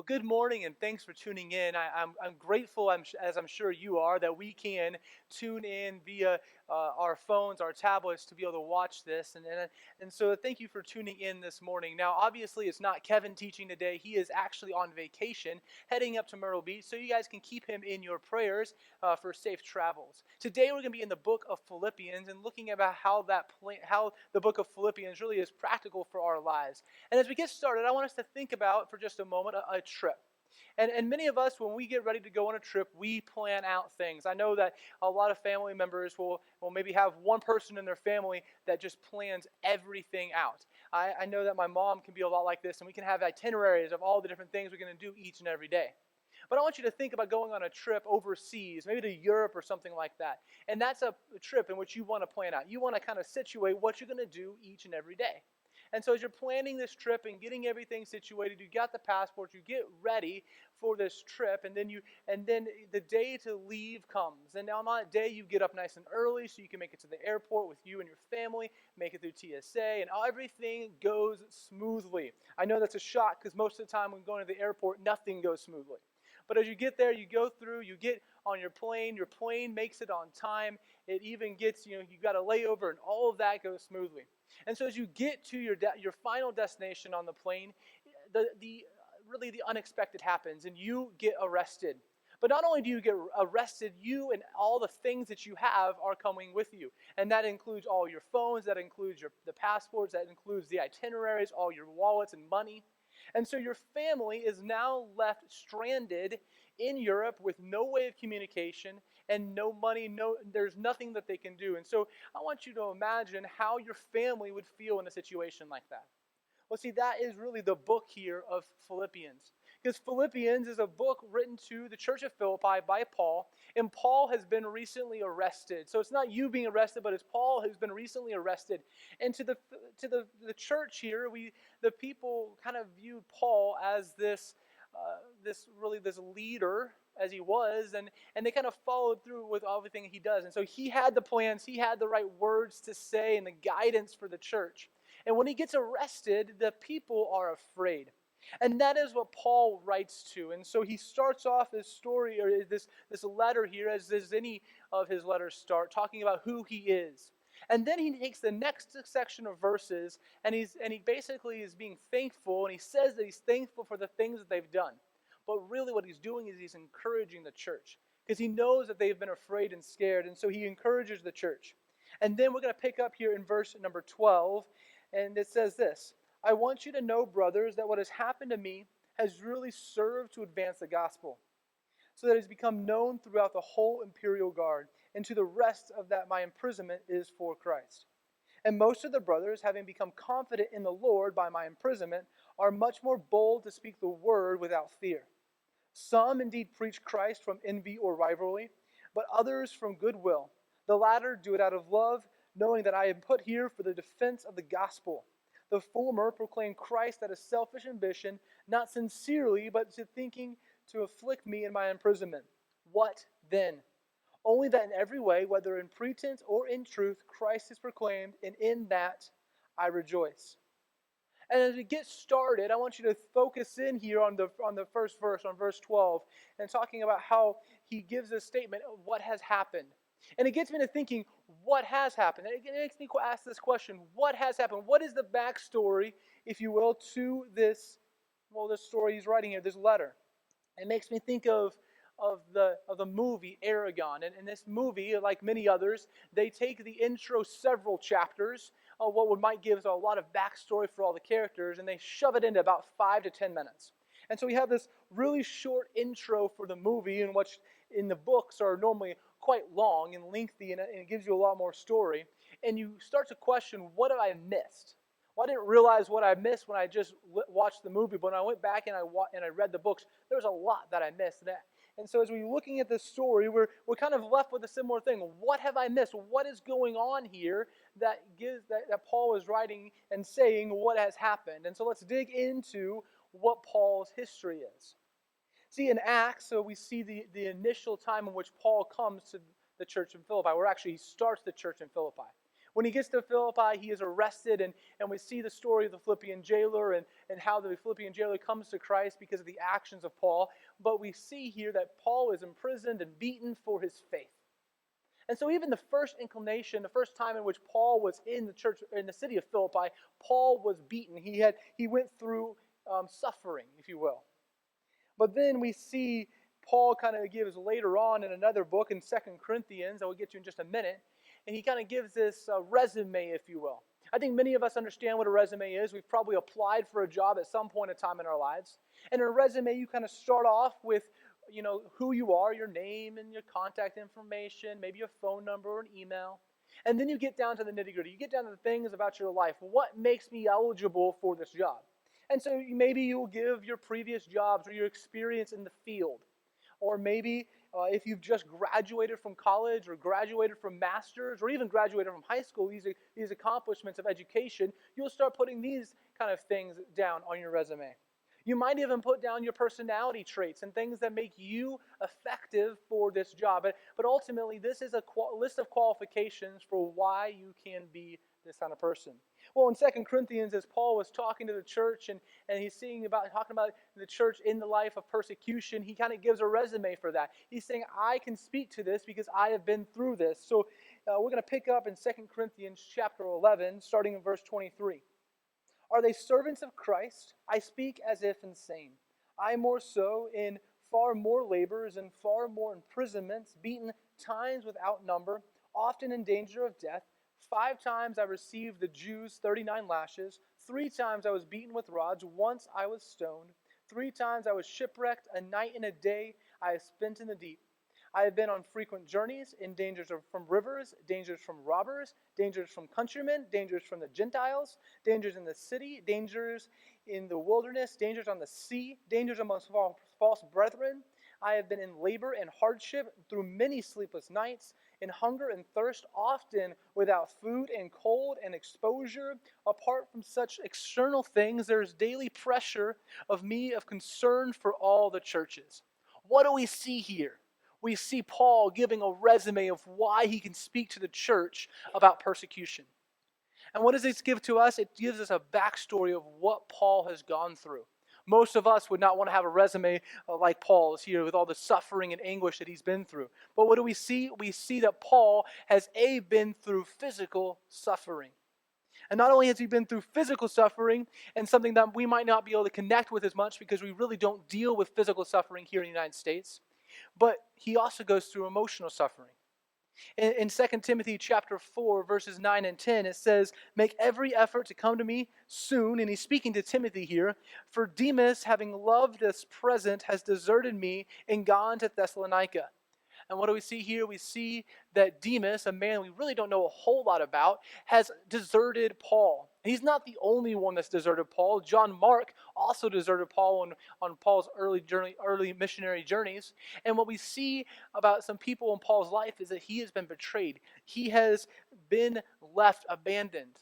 Well, good morning, and thanks for tuning in. I'm grateful, as I'm sure you are, that we can tune in via our phones, our tablets, to be able to watch this. And so thank you for tuning in this morning. Now, obviously, it's not Kevin teaching today. He is actually on vacation, heading up to Myrtle Beach, so you guys can keep him in your prayers for safe travels. Today, we're going to be in the book of Philippians and looking about how the book of Philippians really is practical for our lives. And as we get started, I want us to think about, for just a moment, a trip. And many of us, when we get ready to go on a trip, we plan out things. I know that a lot of family members will maybe have one person in their family that just plans everything out. I know that my mom can be a lot like this, and we can have itineraries of all the different things we're going to do each and every day. But I want you to think about going on a trip overseas, maybe to Europe or something like that. And that's a trip in which you want to plan out. You want to kind of situate what you're going to do each and every day. And so as you're planning this trip and getting everything situated, you got the passport, you get ready for this trip, and then the day to leave comes. And on that day, you get up nice and early so you can make it to the airport with you and your family, make it through TSA, and everything goes smoothly. I know that's a shock because most of the time when going to the airport, nothing goes smoothly. But as you get there, you go through, you get on your plane makes it on time. It even gets, you got a layover, and all of that goes smoothly. And so as you get to your final destination on the plane, really the unexpected happens, and you get arrested. But not only do you get arrested, you and all the things that you have are coming with you. And that includes all your phones, that includes the passports, that includes the itineraries, all your wallets and money. And so your family is now left stranded in Europe with no way of communication and no money, there's nothing that they can do. And so I want you to imagine how your family would feel in a situation like that. Well, see, that is really the book here of Philippians. Because Philippians is a book written to the church of Philippi by Paul, and Paul has been recently arrested. So it's not you being arrested, but it's Paul who's been recently arrested. And to the church here, the people kind of viewed Paul as this leader as he was, and they kind of followed through with everything he does. And so he had the plans, he had the right words to say and the guidance for the church. And when he gets arrested, the people are afraid. And that is what Paul writes to. And so he starts off his story, or this letter here, as any of his letters start, talking about who he is. And then he takes the next section of verses, and he basically is being thankful, and he says that he's thankful for the things that they've done. But really what he's doing is he's encouraging the church, because he knows that they've been afraid and scared, and so he encourages the church. And then we're going to pick up here in verse number 12, and it says this: I want you to know, brothers, that what has happened to me has really served to advance the gospel, so that it has become known throughout the whole imperial guard, and to the rest of that my imprisonment is for Christ. And most of the brothers, having become confident in the Lord by my imprisonment, are much more bold to speak the word without fear. Some indeed preach Christ from envy or rivalry, but others from goodwill. The latter do it out of love, knowing that I am put here for the defense of the gospel. The former proclaim Christ out of selfish ambition, not sincerely, but to thinking to afflict me in my imprisonment. What then? Only that in every way, whether in pretense or in truth, Christ is proclaimed, and in that I rejoice. And as we get started, I want you to focus in here on the first verse, on verse 12, and talking about how he gives a statement of what has happened. And it gets me to thinking, what has happened? And it makes me ask this question: what has happened? What is the backstory, if you will, to this story he's writing here, this letter? It makes me think of the movie Aragon. And in this movie, like many others, they take the intro several chapters, what might give a lot of backstory for all the characters, and they shove it into about 5 to 10 minutes. And so we have this really short intro for the movie, in which in the books are normally quite long and lengthy, and it gives you a lot more story. And you start to question, what have I missed? Well, I didn't realize what I missed when I just watched the movie, but when I went back and I read the books, there was a lot that I missed. And so as we're looking at this story, we're kind of left with a similar thing. What have I missed? What is going on here that Paul is writing and saying what has happened? And so let's dig into what Paul's history is. See, in Acts, so we see the initial time in which Paul comes to the church in Philippi, where actually he starts the church in Philippi. When he gets to Philippi, he is arrested, and we see the story of the Philippian jailer and how the Philippian jailer comes to Christ because of the actions of Paul. But we see here that Paul is imprisoned and beaten for his faith. And so even the first inclination, the first time in which Paul was in the church, in the city of Philippi, Paul was beaten. He went through suffering, if you will. But then we see Paul kind of gives later on in another book in 2 Corinthians, I will get to in just a minute, and he kind of gives this resume, if you will. I think many of us understand what a resume is. We've probably applied for a job at some point in time in our lives. And in a resume, you kind of start off with who you are, your name and your contact information, maybe a phone number or an email. And then you get down to the nitty-gritty. You get down to the things about your life. What makes me eligible for this job? And so maybe you'll give your previous jobs or your experience in the field. Or maybe if you've just graduated from college or graduated from master's or even graduated from high school, these accomplishments of education, you'll start putting these kind of things down on your resume. You might even put down your personality traits and things that make you effective for this job. But ultimately, this is a list of qualifications for why you can be this kind of person. Well, in 2 Corinthians, as Paul was talking to the church and he's talking about the church in the life of persecution, he kind of gives a resume for that. He's saying, I can speak to this because I have been through this. So we're going to pick up in 2 Corinthians chapter 11, starting in verse 23. Are they servants of Christ? I speak as if insane. I more so, in far more labors and far more imprisonments, beaten times without number, often in danger of death. 5 times I received the Jews 39 lashes. 3 times I was beaten with rods. Once I was stoned. 3 times I was shipwrecked. A night and a day I have spent in the deep. I have been on frequent journeys, in dangers from rivers, dangers from robbers, dangers from countrymen, dangers from the Gentiles, dangers in the city, dangers in the wilderness, dangers on the sea, dangers amongst false brethren. I have been in labor and hardship through many sleepless nights, in hunger and thirst, often without food and cold and exposure. Apart from such external things, there is daily pressure of concern for all the churches. What do we see here? We see Paul giving a resume of why he can speak to the church about persecution. And what does this give to us? It gives us a backstory of what Paul has gone through. Most of us would not want to have a resume like Paul's here with all the suffering and anguish that he's been through. But what do we see? We see that Paul has been through physical suffering. And not only has he been through physical suffering and something that we might not be able to connect with as much because we really don't deal with physical suffering here in the United States, but he also goes through emotional suffering. In 2 Timothy chapter 4, verses 9 and 10, it says, make every effort to come to me soon. And he's speaking to Timothy here. For Demas, having loved this present, has deserted me and gone to Thessalonica. And what do we see here? We see that Demas, a man we really don't know a whole lot about, has deserted Paul. And he's not the only one that's deserted Paul. John Mark also deserted Paul on Paul's early missionary journeys. And what we see about some people in Paul's life is that he has been betrayed. He has been left abandoned.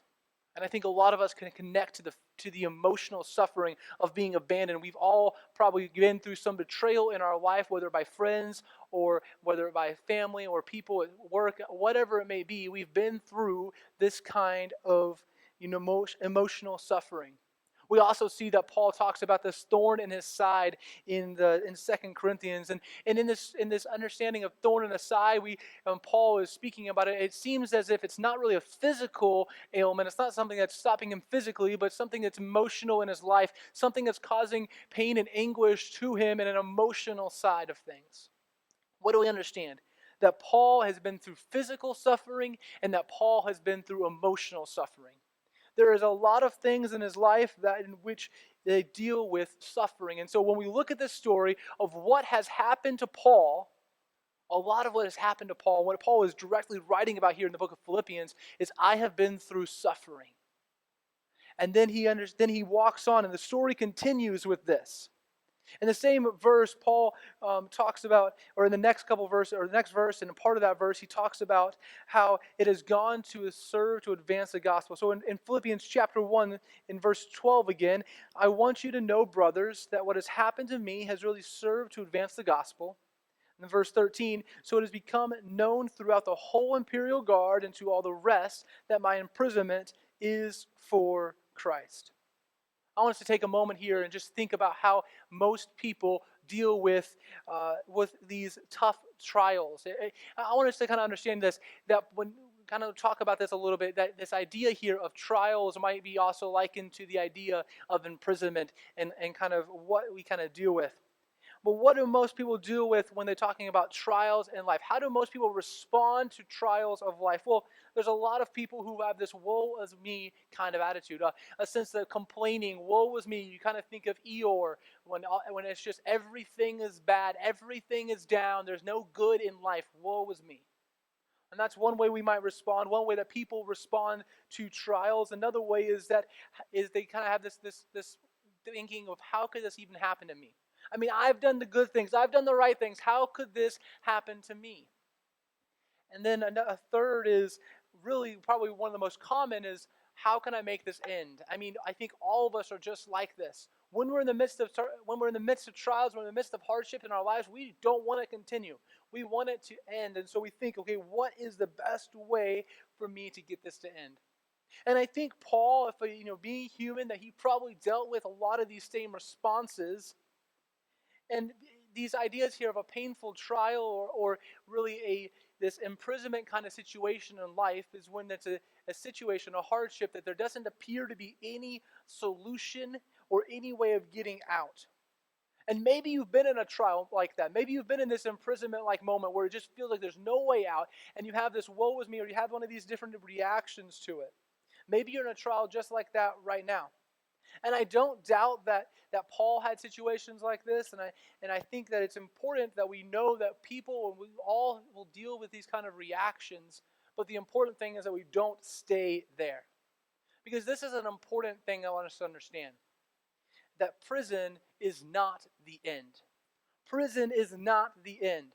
And I think a lot of us can connect to the emotional suffering of being abandoned. We've all probably been through some betrayal in our life, whether by friends or whether by family or people at work, whatever it may be. We've been through this kind of emotional suffering. We also see that Paul talks about this thorn in his side in 2 Corinthians. And in this understanding of thorn in the side, Paul is speaking about it. It seems as if it's not really a physical ailment. It's not something that's stopping him physically, but something that's emotional in his life, something that's causing pain and anguish to him in an emotional side of things. What do we understand? That Paul has been through physical suffering and that Paul has been through emotional suffering. There is a lot of things in his life in which they deal with suffering. And so when we look at this story of what has happened to Paul, a lot of what has happened to Paul, what Paul is directly writing about here in the book of Philippians, is I have been through suffering. And then he walks on, and the story continues with this. In the same verse, Paul talks about, or in the next couple verses, or the next verse, and a part of that verse, he talks about how it has gone to serve to advance the gospel. So in Philippians chapter 1, in verse 12 again, I want you to know, brothers, that what has happened to me has really served to advance the gospel. In verse 13, so it has become known throughout the whole imperial guard and to all the rest that my imprisonment is for Christ. I want us to take a moment here and just think about how most people deal with these tough trials. I want us to kind of understand this, that when kind of talk about this a little bit, that this idea here of trials might be also likened to the idea of imprisonment and kind of what we kind of deal with. But what do most people deal with when they're talking about trials in life? How do most people respond to trials of life? Well, there's a lot of people who have this woe is me kind of attitude, a sense of complaining, woe is me. You kind of think of Eeyore when it's just everything is bad, everything is down, there's no good in life, woe is me. And that's one way we might respond, one way that people respond to trials. Another way is they kind of have this thinking of, how could this even happen to me? I mean, I've done the good things. I've done the right things. How could this happen to me? And then a third is really probably one of the most common is, how can I make this end? I mean, I think all of us are just like this. When we're in the midst of trials, when we're in the midst of hardship in our lives, we don't want to continue. We want it to end. And so we think, okay, what is the best way for me to get this to end? And I think Paul, being human, that he probably dealt with a lot of these same responses. And these ideas here of a painful trial or really this imprisonment kind of situation in life is when it's a situation, a hardship that there doesn't appear to be any solution or any way of getting out. And maybe you've been in a trial like that. Maybe you've been in this imprisonment-like moment where it just feels like there's no way out, and you have this woe is me, or you have one of these different reactions to it. Maybe you're in a trial just like that right now. And I don't doubt that Paul had situations like this, and I think that it's important that we know that people, we all will deal with these kind of reactions, but the important thing is that we don't stay there. Because this is an important thing I want us to understand. That prison is not the end. Prison is not the end.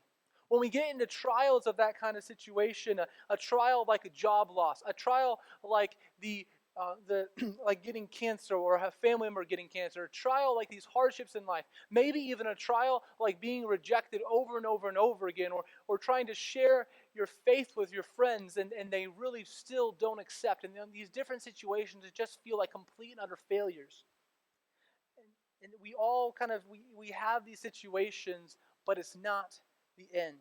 When we get into trials of that kind of situation, a trial like a job loss, a trial like like getting cancer or a family member getting cancer, a trial like these hardships in life, maybe even a trial like being rejected over and over and over again, or trying to share your faith with your friends and they really still don't accept. And in these different situations, it just feel like complete and utter failures. And we all we have these situations, but it's not the end.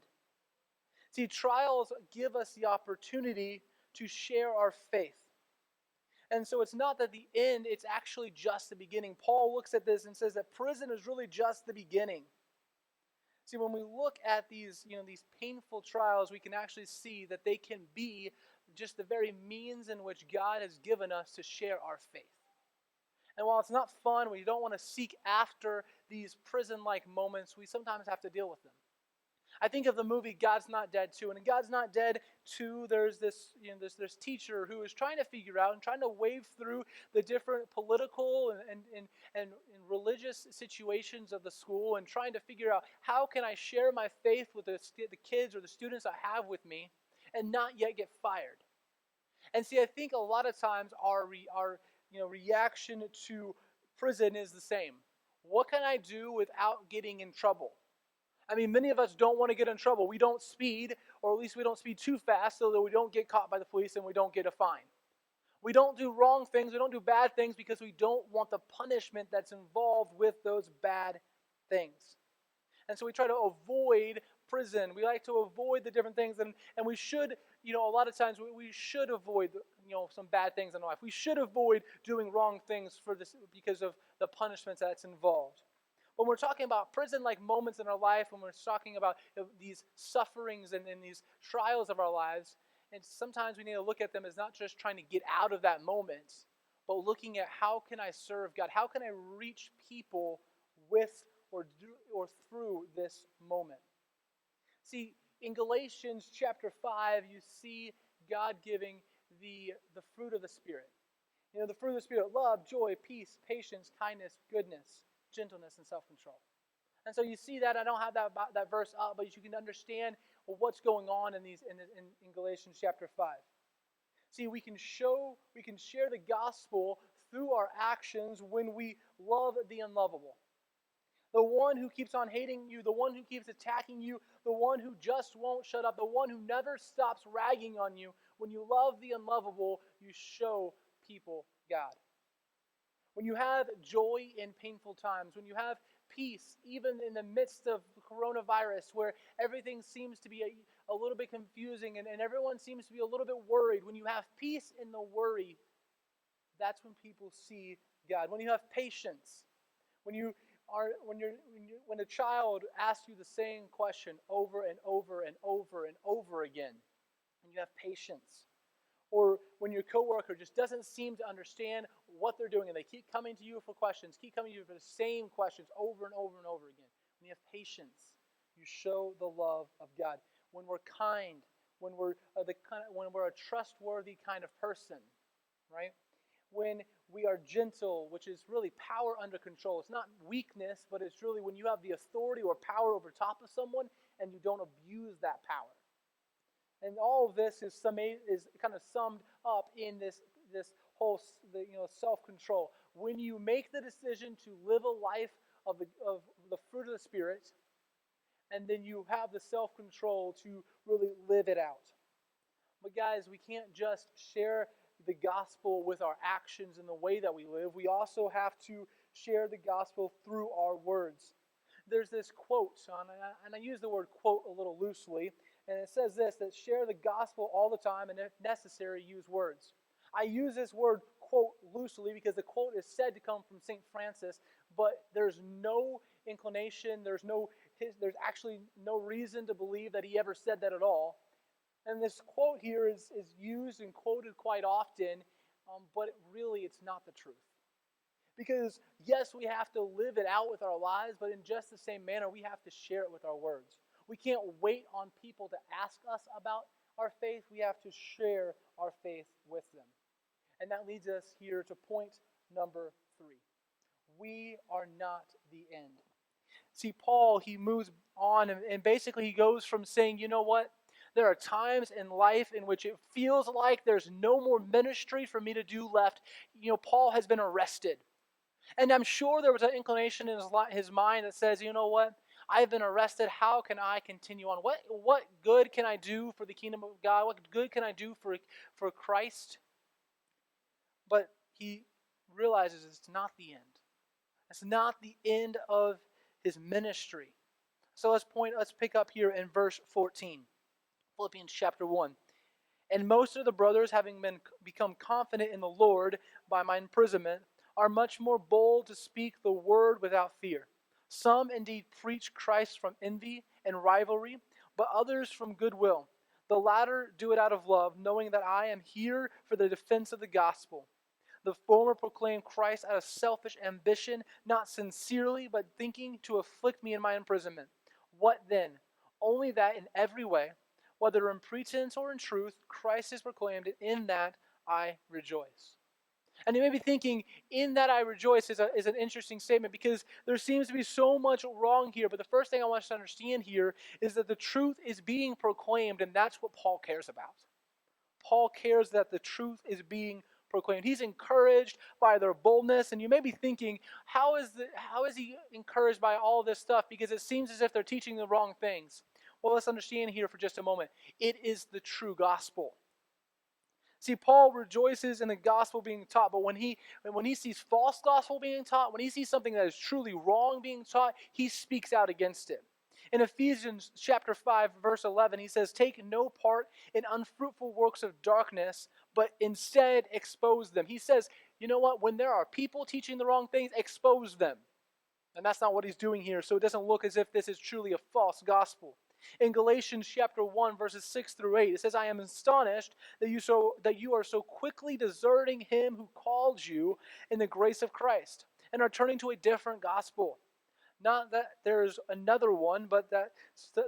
See, trials give us the opportunity to share our faith. And so it's not that the end, it's actually just the beginning. Paul looks at this and says that prison is really just the beginning. See, when we look at these painful trials, we can actually see that they can be just the very means in which God has given us to share our faith. And while it's not fun, we don't want to seek after these prison-like moments, we sometimes have to deal with them. I think of the movie God's Not Dead 2. And in God's Not Dead 2, there's this teacher who is trying to figure out and trying to wade through the different political and religious situations of the school and trying to figure out, how can I share my faith with the kids or the students I have with me and not yet get fired? And see, I think a lot of times our reaction to prison is the same. What can I do without getting in trouble? I mean, many of us don't want to get in trouble. We don't speed, or at least we don't speed too fast so that we don't get caught by the police and we don't get a fine. We don't do wrong things, we don't do bad things because we don't want the punishment that's involved with those bad things. And so we try to avoid prison. We like to avoid the different things, and we should, a lot of times we should avoid, some bad things in life. We should avoid doing wrong things for this because of the punishments that's involved. When we're talking about prison-like moments in our life, when we're talking about these sufferings and these trials of our lives, and sometimes we need to look at them as not just trying to get out of that moment, but looking at, how can I serve God? How can I reach people with or through this moment? See, in Galatians chapter 5, you see God giving the fruit of the Spirit. The fruit of the Spirit: love, joy, peace, patience, kindness, goodness, gentleness, and self-control. And so you see that. I don't have that verse up, but you can understand what's going on in Galatians chapter 5. See, we can share the gospel through our actions when we love the unlovable. The one who keeps on hating you, the one who keeps attacking you, the one who just won't shut up, the one who never stops ragging on you. When you love the unlovable, you show people God. When you have joy in painful times, when you have peace even in the midst of coronavirus where everything seems to be a little bit confusing and everyone seems to be a little bit worried, when you have peace in the worry, that's when people see God. When you have patience, when you when a child asks you the same question over and over and over and over again, and you have patience. Or when your coworker just doesn't seem to understand what they're doing and they keep coming to you for questions, keep coming to you for the same questions over and over and over again. When you have patience, you show the love of God. When we're kind, when we're a trustworthy kind of person, right? When we are gentle, which is really power under control. It's not weakness, but it's really when you have the authority or power over top of someone and you don't abuse that power. And all of this is kind of summed up in this whole self-control. When you make the decision to live a life of the fruit of the Spirit, and then you have the self-control to really live it out. But guys, we can't just share the gospel with our actions and the way that we live. We also have to share the gospel through our words. There's this quote, and I use the word quote a little loosely, and it says this, that share the gospel all the time, and if necessary, use words. I use this word quote loosely because the quote is said to come from St. Francis, but there's no inclination, there's actually no reason to believe that he ever said that at all. And this quote here is used and quoted quite often, but it's not the truth. Because, yes, we have to live it out with our lives, but in just the same manner, we have to share it with our words. We can't wait on people to ask us about our faith. We have to share our faith with them. And that leads us here to point number 3. We are not the end. See, Paul, he moves on, and basically he goes from saying, you know what? There are times in life in which it feels like there's no more ministry for me to do left. Paul has been arrested. And I'm sure there was an inclination in his mind that says, you know what? I've been arrested. How can I continue on? What good can I do for the kingdom of God? What good can I do for Christ? But he realizes it's not the end. It's not the end of his ministry. So let's pick up here in verse 14. Philippians chapter 1. And most of the brothers, having become confident in the Lord by my imprisonment, are much more bold to speak the word without fear. Some indeed preach Christ from envy and rivalry, but others from goodwill. The latter do it out of love, knowing that I am here for the defense of the gospel. The former proclaim Christ out of selfish ambition, not sincerely, but thinking to afflict me in my imprisonment. What then? Only that in every way, whether in pretense or in truth, Christ is proclaimed, and in that I rejoice. And you may be thinking, in that I rejoice is an interesting statement because there seems to be so much wrong here. But the first thing I want us to understand here is that the truth is being proclaimed, and that's what Paul cares about. Paul cares that the truth is being proclaimed. He's encouraged by their boldness, and you may be thinking, how is he encouraged by all this stuff? Because it seems as if they're teaching the wrong things. Well, let's understand here for just a moment. It is the true gospel. See, Paul rejoices in the gospel being taught, but when he sees false gospel being taught, when he sees something that is truly wrong being taught, he speaks out against it. In Ephesians chapter 5, verse 11, he says, "Take no part in unfruitful works of darkness, but instead expose them." He says, you know what? When there are people teaching the wrong things, expose them. And that's not what he's doing here, so it doesn't look as if this is truly a false gospel. In Galatians chapter 1, verses 6 through 8, it says, "I am astonished that you are so quickly deserting him who called you in the grace of Christ, and are turning to a different gospel. Not that there's another one, but that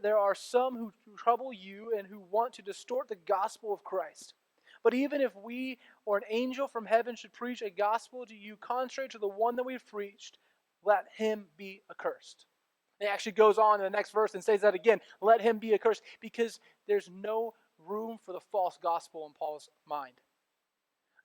there are some who trouble you and who want to distort the gospel of Christ. But even if we or an angel from heaven should preach a gospel to you contrary to the one that we've preached, let him be accursed." It actually goes on in the next verse and says that again, let him be accursed, because there's no room for the false gospel in Paul's mind.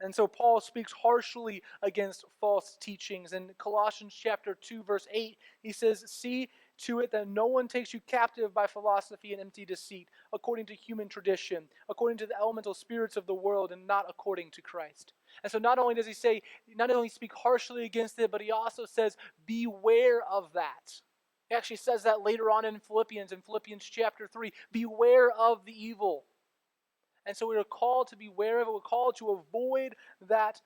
And so Paul speaks harshly against false teachings. In Colossians chapter 2, verse 8, he says, "See to it that no one takes you captive by philosophy and empty deceit, according to human tradition, according to the elemental spirits of the world, and not according to Christ." And so not only does he say, not only speak harshly against it, but he also says, beware of that. He actually says that later on in Philippians chapter 3, beware of the evil. And so we are called to beware of it. We're called to avoid that,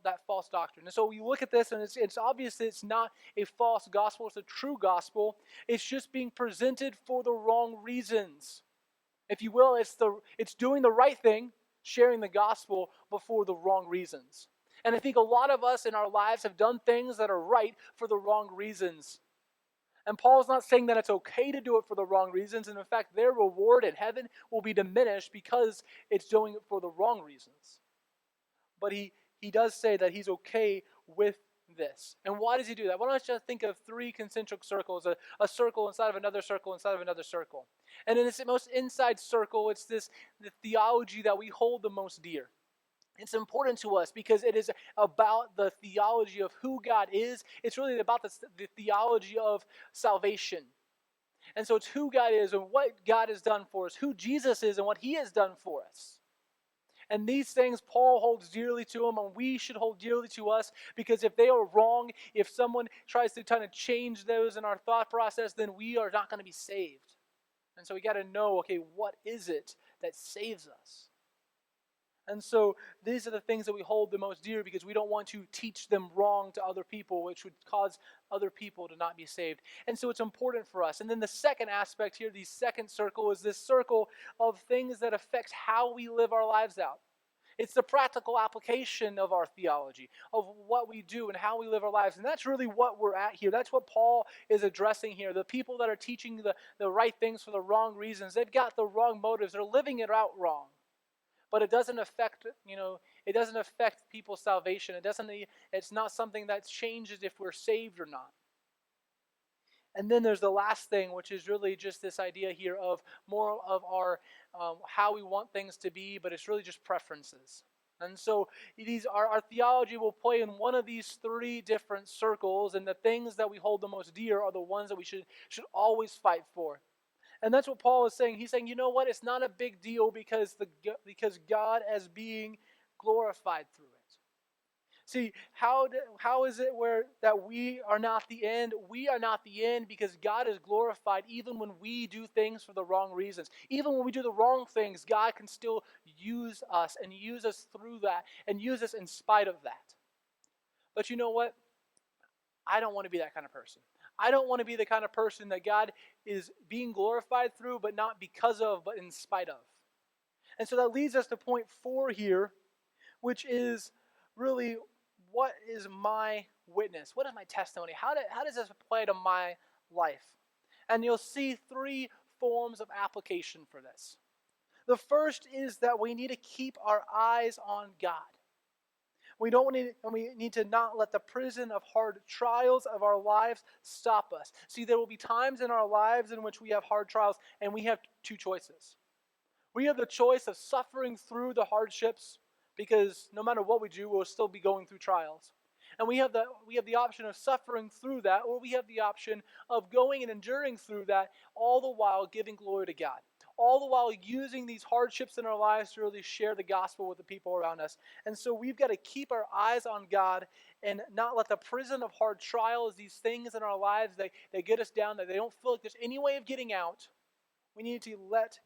that false doctrine. And so we look at this, and it's obvious that it's not a false gospel. It's a true gospel. It's just being presented for the wrong reasons. If you will, it's doing the right thing, sharing the gospel, but for the wrong reasons. And I think a lot of us in our lives have done things that are right for the wrong reasons. And Paul's not saying that it's okay to do it for the wrong reasons. And in fact, their reward in heaven will be diminished because it's doing it for the wrong reasons. But he does say that he's okay with this. And why does he do that? Why don't you just think of three concentric circles, a circle inside of another circle inside of another circle. And in this most inside circle, it's the theology that we hold the most dear. It's important to us because it is about the theology of who God is. It's really about the theology of salvation. And so it's who God is and what God has done for us, who Jesus is and what he has done for us. And these things Paul holds dearly to him, and we should hold dearly to us, because if they are wrong, if someone tries to kind of change those in our thought process, then we are not going to be saved. And so we got to know, okay, what is it that saves us? And so these are the things that we hold the most dear, because we don't want to teach them wrong to other people, which would cause other people to not be saved. And so it's important for us. And then the second aspect here, the second circle, is this circle of things that affect how we live our lives out. It's the practical application of our theology, of what we do and how we live our lives. And that's really what we're at here. That's what Paul is addressing here. The people that are teaching the right things for the wrong reasons, they've got the wrong motives. They're living it out wrong. But it doesn't affect, it doesn't affect people's salvation. It's not something that changes if we're saved or not. And then there's the last thing, which is really just this idea here of more of our how we want things to be, but it's really just preferences. And so our theology will play in one of these three different circles, and the things that we hold the most dear are the ones that we should always fight for. And that's what Paul is saying. He's saying, you know what? It's not a big deal because God is being glorified through it. See, how is it that we are not the end? We are not the end because God is glorified even when we do things for the wrong reasons. Even when we do the wrong things, God can still use us and use us through that and use us in spite of that. But you know what? I don't want to be that kind of person. I don't want to be the kind of person that God is being glorified through, but not because of, but in spite of. And so that leads us to point 4 here, which is really, what is my witness? What is my testimony? How does this apply to my life? And you'll see 3 forms of application for this. The first is that we need to keep our eyes on God. We need to not let the prison of hard trials of our lives stop us. See, there will be times in our lives in which we have hard trials, and we have 2 choices. We have the choice of suffering through the hardships, because no matter what we do, we'll still be going through trials. And we have the option of suffering through that, or we have the option of going and enduring through that, all the while giving glory to God. All the while using these hardships in our lives to really share the gospel with the people around us. And so we've got to keep our eyes on God and not let the prison of hard trials, these things in our lives that get us down, that they don't feel like there's any way of getting out. We need to let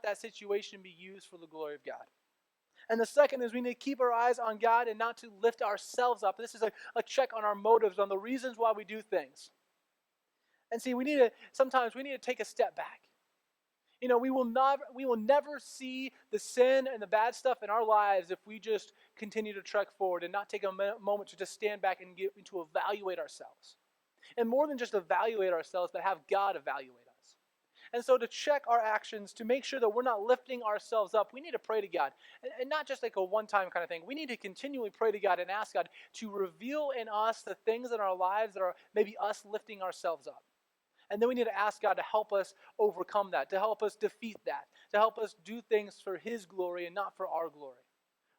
that situation be used for the glory of God. And the second is we need to keep our eyes on God and not to lift ourselves up. This is a check on our motives, on the reasons why we do things. And see, sometimes we need to take a step back. We will never see the sin and the bad stuff in our lives if we just continue to trek forward and not take a moment to just stand back and to evaluate ourselves. And more than just evaluate ourselves, but have God evaluate us. And so to check our actions, to make sure that we're not lifting ourselves up, we need to pray to God. And not just like a one-time kind of thing. We need to continually pray to God and ask God to reveal in us the things in our lives that are maybe us lifting ourselves up. And then we need to ask God to help us overcome that, to help us defeat that, to help us do things for His glory and not for our glory.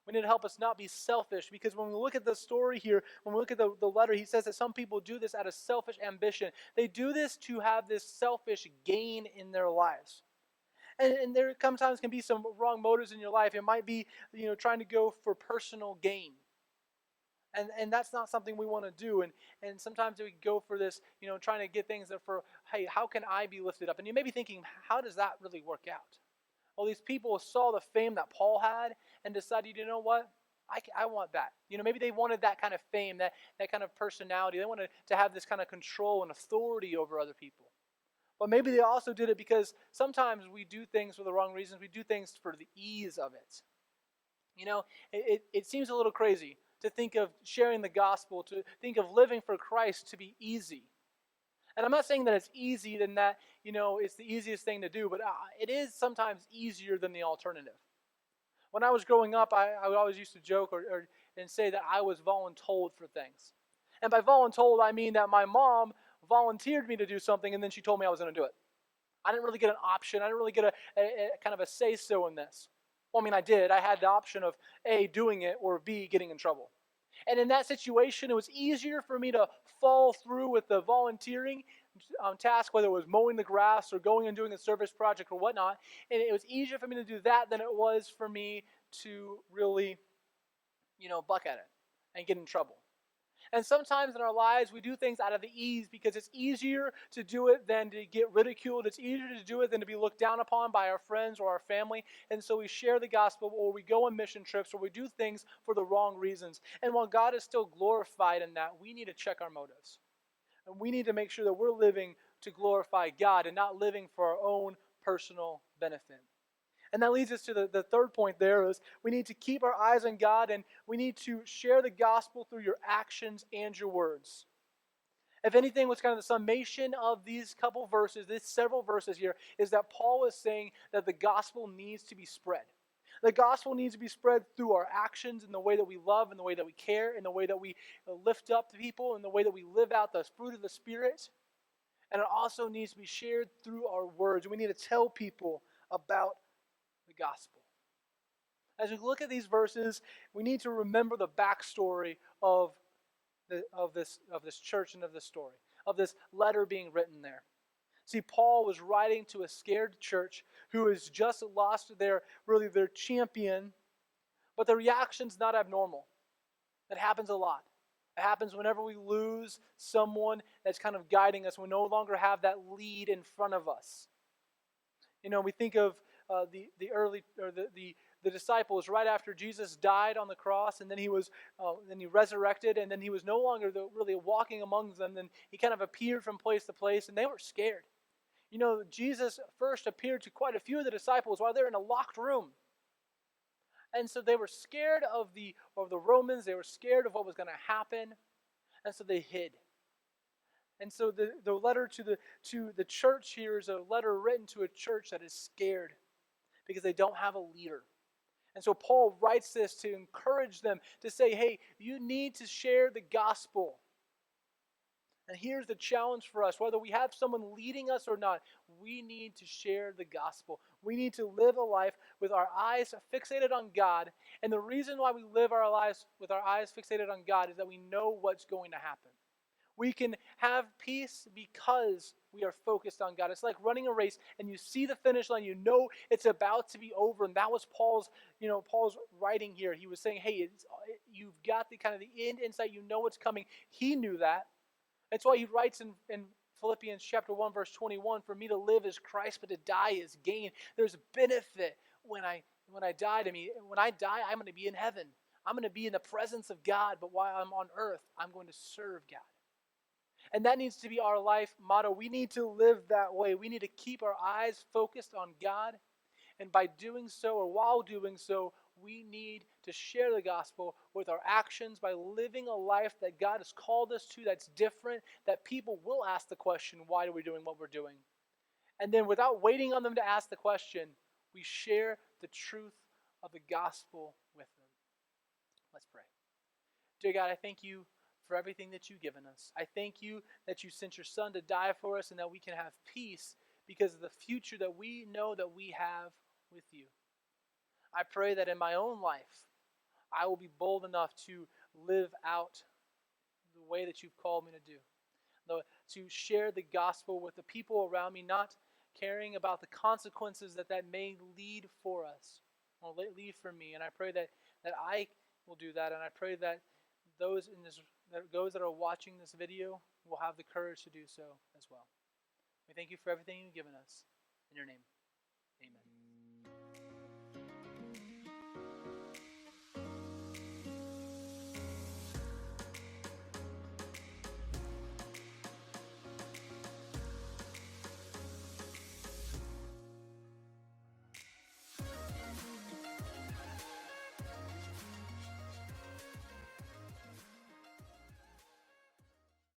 We need to help us not be selfish, because when we look at the story here, when we look at the letter, he says that some people do this out of selfish ambition. They do this to have this selfish gain in their lives. And there sometimes can be some wrong motives in your life. It might be, trying to go for personal gain. And that's not something we want to do. And sometimes we go for this, trying to get things that for, hey, how can I be lifted up? And you may be thinking, how does that really work out? Well, these people saw the fame that Paul had and decided, you know what? I want that. Maybe they wanted that kind of fame, that kind of personality. They wanted to have this kind of control and authority over other people. But maybe they also did it because sometimes we do things for the wrong reasons. We do things for the ease of it. It seems a little crazy to think of sharing the gospel, to think of living for Christ to be easy. And I'm not saying that it's easy, than that, it's the easiest thing to do, but it is sometimes easier than the alternative. When I was growing up, I always used to joke and say that I was voluntold for things. And by voluntold, I mean that my mom volunteered me to do something, and then she told me I was going to do it. I didn't really get an option. I didn't really get a kind of a say-so in this. Well, I mean, I did. I had the option of A, doing it, or B, getting in trouble. And in that situation, it was easier for me to fall through with the volunteering task, whether it was mowing the grass or going and doing a service project or whatnot. And it was easier for me to do that than it was for me to really, buck at it and get in trouble. And sometimes in our lives, we do things out of the ease because it's easier to do it than to get ridiculed. It's easier to do it than to be looked down upon by our friends or our family. And so we share the gospel, or we go on mission trips, or we do things for the wrong reasons. And while God is still glorified in that, we need to check our motives. And we need to make sure that we're living to glorify God and not living for our own personal benefit. And that leads us to the third point there is we need to keep our eyes on God, and we need to share the gospel through your actions and your words. If anything, what's kind of the summation of these couple verses, these several verses here, is that Paul is saying that the gospel needs to be spread. The gospel needs to be spread through our actions, in the way that we love, in the way that we care, in the way that we lift up the people, in the way that we live out the fruit of the Spirit. And it also needs to be shared through our words. We need to tell people about the gospel. As we look at these verses, we need to remember the backstory of this church and of this story, of this letter being written there. See, Paul was writing to a scared church who has just lost their champion, but the reaction's not abnormal. It happens a lot. It happens whenever we lose someone that's kind of guiding us. We no longer have that lead in front of us. We think of the early or the disciples right after Jesus died on the cross, and then he resurrected, and then he was no longer really walking among them. Then he kind of appeared from place to place, and they were scared. Jesus first appeared to quite a few of the disciples while they're in a locked room, and so they were scared of the Romans. They were scared of what was going to happen, and so they hid. And so the letter to the church here is a letter written to a church that is scared because they don't have a leader. And so Paul writes this to encourage them, to say, hey, you need to share the gospel. And here's the challenge for us. Whether we have someone leading us or not, we need to share the gospel. We need to live a life with our eyes fixated on God. And the reason why we live our lives with our eyes fixated on God is that we know what's going to happen. We can have peace because we are focused on God. It's like running a race and you see the finish line. You know it's about to be over. And that was Paul's writing here. He was saying, hey, you've got the kind of the end insight. You know what's coming. He knew that. That's why he writes in Philippians chapter 1, verse 21, for me to live is Christ, but to die is gain. There's benefit when I die to me. When I die, I'm going to be in heaven. I'm going to be in the presence of God. But while I'm on earth, I'm going to serve God. And that needs to be our life motto. We need to live that way. We need to keep our eyes focused on God. And by doing so, or while doing so, we need to share the gospel with our actions by living a life that God has called us to that's different, that people will ask the question, why are we doing what we're doing? And then without waiting on them to ask the question, we share the truth of the gospel with them. Let's pray. Dear God, I thank you for everything that you've given us. I thank you that you sent your Son to die for us and that we can have peace because of the future that we know that we have with you. I pray that in my own life, I will be bold enough to live out the way that you've called me to do. To share the gospel with the people around me, not caring about the consequences that may lead for us or lead for me. And I pray that I will do that, and I pray that those that are watching this video will have the courage to do so as well. We thank you for everything you've given us. In your name.